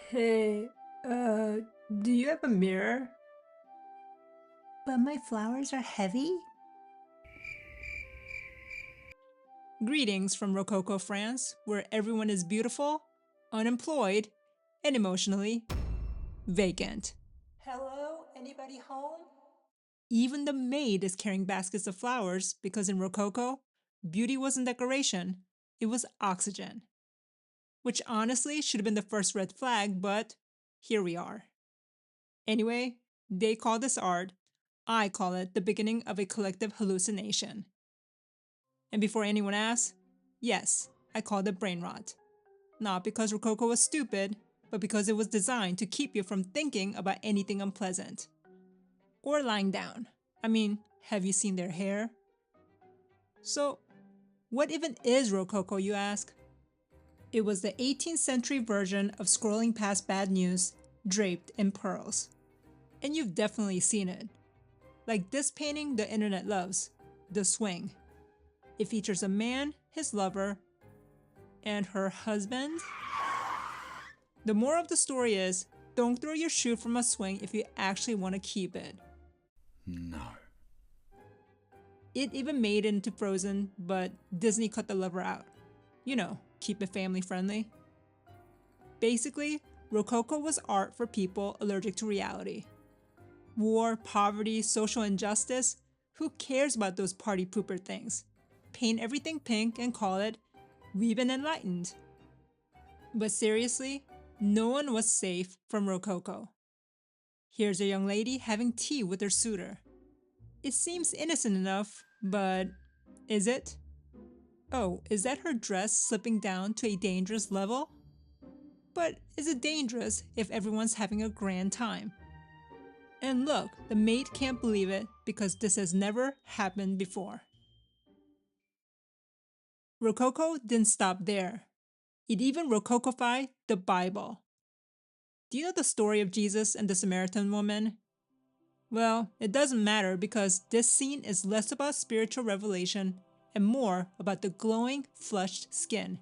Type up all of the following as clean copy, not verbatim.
Hey, do you have a mirror? But my flowers are heavy? Greetings from Rococo, France, where everyone is beautiful, unemployed, and emotionally vacant. Hello, anybody home? Even the maid is carrying baskets of flowers because in Rococo, beauty wasn't decoration, it was oxygen. Which honestly should have been the first red flag, but here we are. Anyway, they call this art, I call it the beginning of a collective hallucination. And before anyone asks, yes, I called it Brainrot. Not because Rococo was stupid, but because it was designed to keep you from thinking about anything unpleasant. Or lying down. I mean, have you seen their hair? So, what even is Rococo, you ask? It was the 18th century version of scrolling past bad news, draped in pearls. And you've definitely seen it. Like this painting the internet loves, The Swing. It features a man, his lover, and her husband. The moral of the story is, don't throw your shoe from a swing if you actually want to keep it. No. It even made it into Frozen, but Disney cut the lover out. You know, keep it family friendly. Basically, Rococo was art for people allergic to reality. War, poverty, social injustice, who cares about those party pooper things? Paint everything pink and call it, we've been enlightened. But seriously, no one was safe from Rococo. Here's a young lady having tea with her suitor. It seems innocent enough, but is it? Oh, is that her dress slipping down to a dangerous level? But is it dangerous if everyone's having a grand time? And look, the maid can't believe it because this has never happened before. Rococo didn't stop there. It even Rococofied the Bible. Do you know the story of Jesus and the Samaritan woman? Well, it doesn't matter because this scene is less about spiritual revelation and more about the glowing, flushed skin.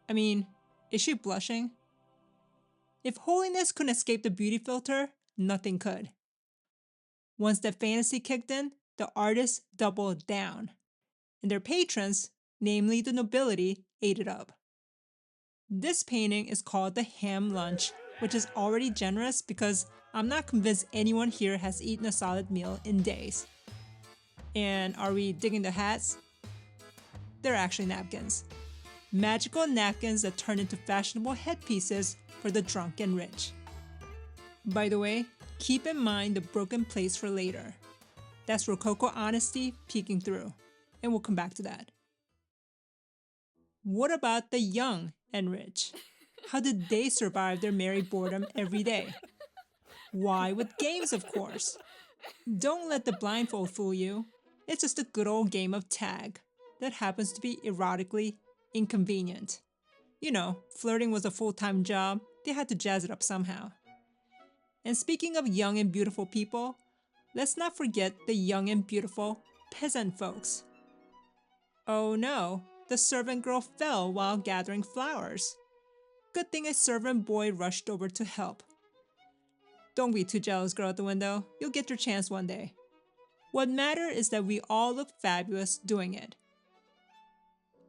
I mean, is she blushing? If holiness couldn't escape the beauty filter, nothing could. Once that fantasy kicked in, the artists doubled down, and their patrons, namely the nobility, ate it up. This painting is called the Ham Lunch, which is already generous because I'm not convinced anyone here has eaten a solid meal in days. And are we digging the hats? They're actually napkins. Magical napkins that turn into fashionable headpieces for the drunk and rich. By the way, keep in mind the broken plates for later. That's Rococo honesty peeking through, and we'll come back to that. What about the young and rich? How did they survive their merry boredom every day? Why, with games, of course. Don't let the blindfold fool you. It's just a good old game of tag that happens to be erotically inconvenient. You know, flirting was a full-time job, they had to jazz it up somehow. And speaking of young and beautiful people, let's not forget the young and beautiful peasant folks. Oh no, the servant girl fell while gathering flowers. Good thing a servant boy rushed over to help. Don't be too jealous, girl at the window. You'll get your chance one day. What matters is that we all look fabulous doing it.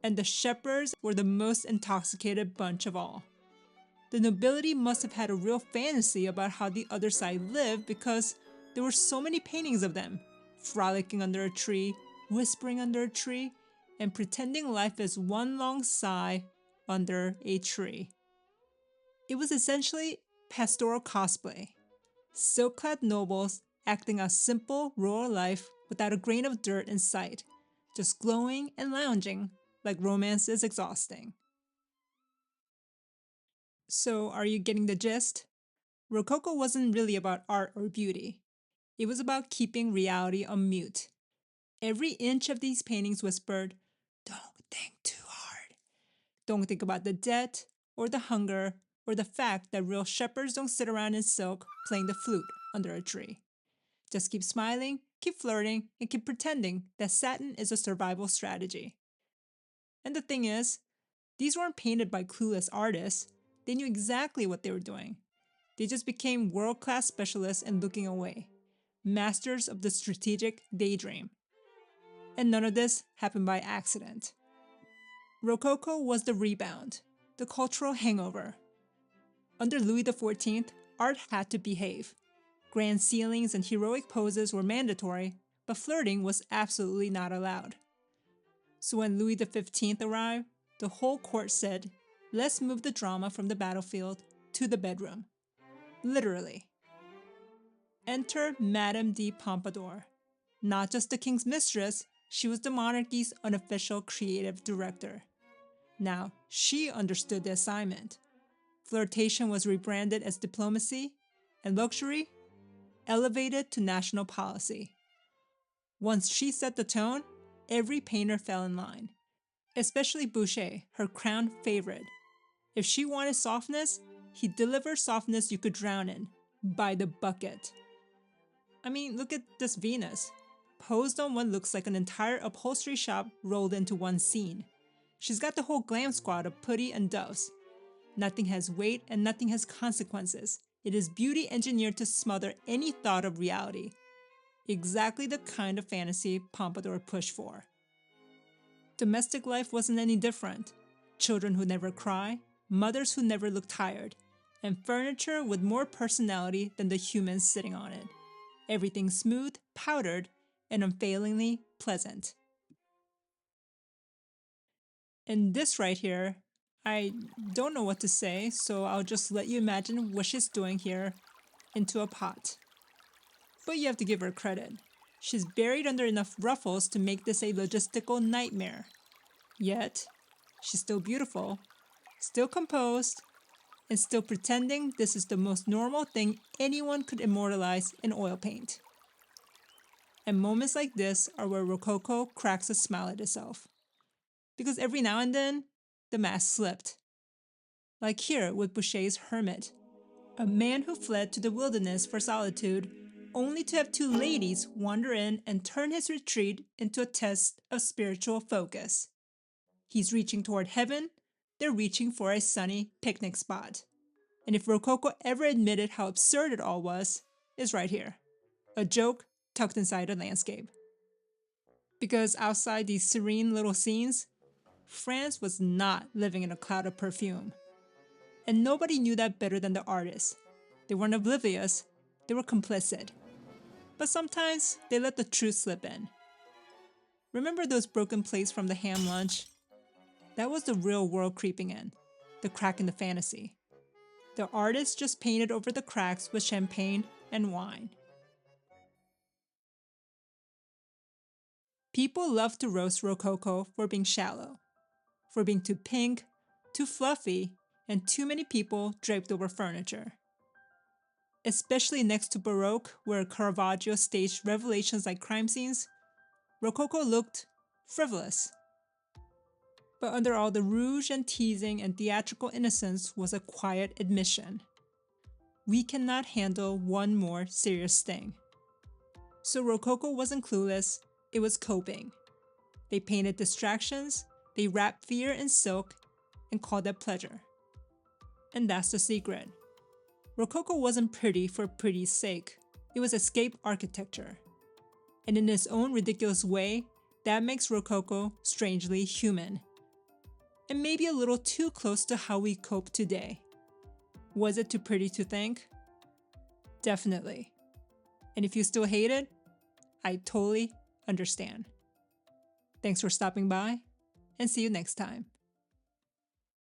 And the shepherds were the most intoxicated bunch of all. The nobility must have had a real fantasy about how the other side lived because there were so many paintings of them, frolicking under a tree, whispering under a tree, and pretending life is one long sigh under a tree. It was essentially pastoral cosplay. Silk-clad nobles acting a simple rural life without a grain of dirt in sight, just glowing and lounging like romance is exhausting. So, are you getting the gist? Rococo wasn't really about art or beauty. It was about keeping reality on mute. Every inch of these paintings whispered, "Don't think too hard. Don't think about the debt, or the hunger, or the fact that real shepherds don't sit around in silk playing the flute under a tree. Just keep smiling, keep flirting, and keep pretending that satin is a survival strategy." And the thing is, these weren't painted by clueless artists. They knew exactly what they were doing. They just became world-class specialists in looking away, masters of the strategic daydream. And none of this happened by accident. Rococo was the rebound, the cultural hangover. Under Louis XIV, art had to behave. Grand ceilings and heroic poses were mandatory, but flirting was absolutely not allowed. So when Louis XV arrived, the whole court said, let's move the drama from the battlefield to the bedroom. Literally. Enter Madame de Pompadour. Not just the king's mistress, she was the monarchy's unofficial creative director. Now, she understood the assignment. Flirtation was rebranded as diplomacy, and luxury elevated to national policy. Once she set the tone, every painter fell in line. Especially Boucher, her crown favorite. If she wanted softness, he delivered softness you could drown in, by the bucket. I mean, look at this Venus, posed on what looks like an entire upholstery shop rolled into one scene. She's got the whole glam squad of putty and doves. Nothing has weight and nothing has consequences. It is beauty engineered to smother any thought of reality. Exactly the kind of fantasy Pompadour pushed for. Domestic life wasn't any different. Children who never cry, mothers who never look tired, and furniture with more personality than the humans sitting on it. Everything smooth, powdered, and unfailingly pleasant. And this right here, I don't know what to say, so I'll just let you imagine what she's doing here into a pot. But you have to give her credit. She's buried under enough ruffles to make this a logistical nightmare. Yet, she's still beautiful, still composed, and still pretending this is the most normal thing anyone could immortalize in oil paint. And moments like this are where Rococo cracks a smile at itself. Because every now and then, the mask slipped. Like here with Boucher's Hermit, a man who fled to the wilderness for solitude, only to have two ladies wander in and turn his retreat into a test of spiritual focus. He's reaching toward heaven, they're reaching for a sunny picnic spot. And if Rococo ever admitted how absurd it all was, it's right here. A joke tucked inside a landscape. Because outside these serene little scenes, France was not living in a cloud of perfume. And nobody knew that better than the artists. They weren't oblivious, they were complicit. But sometimes they let the truth slip in. Remember those broken plates from the ham lunch? That was the real world creeping in, the crack in the fantasy. The artist just painted over the cracks with champagne and wine. People love to roast Rococo for being shallow, for being too pink, too fluffy, and too many people draped over furniture. Especially next to Baroque, where Caravaggio staged revelations like crime scenes, Rococo looked frivolous. But under all the rouge and teasing and theatrical innocence was a quiet admission. We cannot handle one more serious thing. So Rococo wasn't clueless, it was coping. They painted distractions, they wrapped fear in silk, and called that pleasure. And that's the secret. Rococo wasn't pretty for pretty's sake. It was escape architecture. And in its own ridiculous way, that makes Rococo strangely human. And maybe a little too close to how we cope today. Was it too pretty to think? Definitely. And if you still hate it, I totally understand. Thanks for stopping by, and see you next time.